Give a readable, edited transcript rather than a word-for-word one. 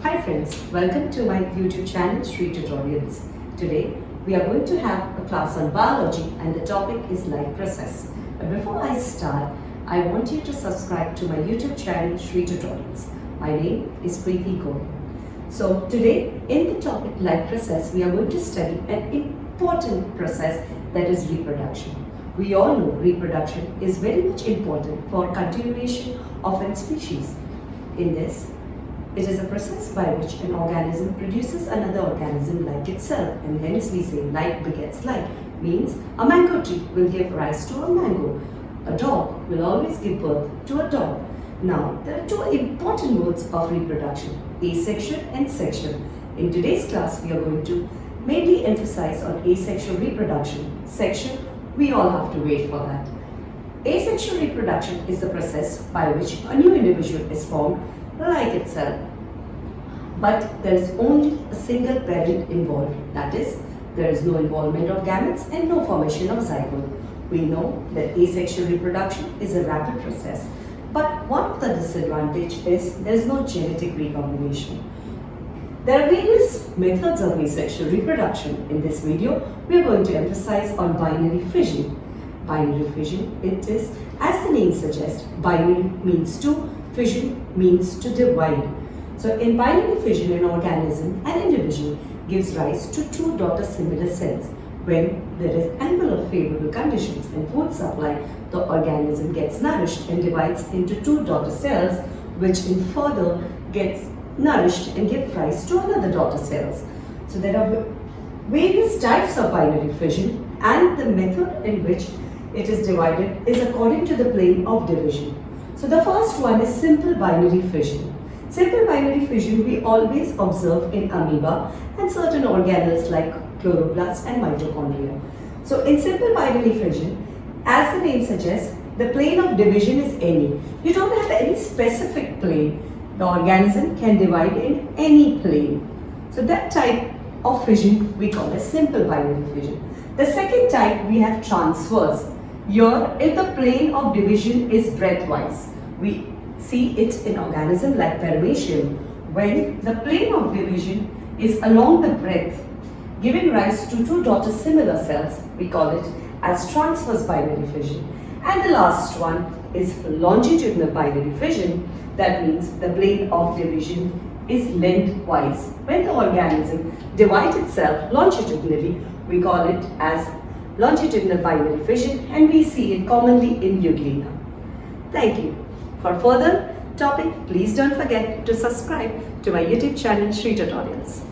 Hi friends, welcome to my YouTube channel Shree Tutorials. Today we are going to have a class on biology and the topic is life process. But before I start, I want you to subscribe to my YouTube channel Shree Tutorials. My name is Preeti. So today in the topic life process, we are going to study an important process that is reproduction. We all know reproduction is very much important for continuation of a species. In this, it is a process by which an organism produces another organism like itself, and hence we say like begets like, means a mango tree will give rise to a mango. A dog will always give birth to a dog. Now, there are two important modes of reproduction, asexual and sexual. In today's class, we are going to mainly emphasize on asexual reproduction. Sexual, we all have to wait for that. Asexual reproduction is the process by which a new individual is formed like itself, but there is only a single parent involved. That is, there is no involvement of gametes and no formation of zygote. We know that asexual reproduction is a rapid process, but one of the disadvantages is there is no genetic recombination. There are various methods of asexual reproduction. In this video, we are going to emphasize on binary fission. Binary fission, it is, as the name suggests, binary means two, fission means to divide. So in binary fission, an organism, an individual, gives rise to two daughter similar cells. When there is ample of favorable conditions and food supply, the organism gets nourished and divides into two daughter cells, which in further gets nourished and give rise to another daughter cells. So there are various types of binary fission, and the method in which it is divided is according to the plane of division. So the first one is simple binary fission. Simple binary fission we always observe in amoeba and certain organelles like chloroplasts and mitochondria. So in simple binary fission, as the name suggests, the plane of division is any. You don't have any specific plane. The organism can divide in any plane. So that type of fission we call as simple binary fission. The second type we have transverse. Here, if the plane of division is breadthwise, we see it in organism like paramecium, when the plane of division is along the breadth, giving rise to two daughter similar cells, we call it as transverse binary fission. And the last one is longitudinal binary fission. That means the plane of division is lengthwise. When the organism divides itself longitudinally, we call it as longitudinal binary fission, and we see it commonly in Euglena. Thank you. For further topic, please don't forget to subscribe to my YouTube channel Shree Tutorials.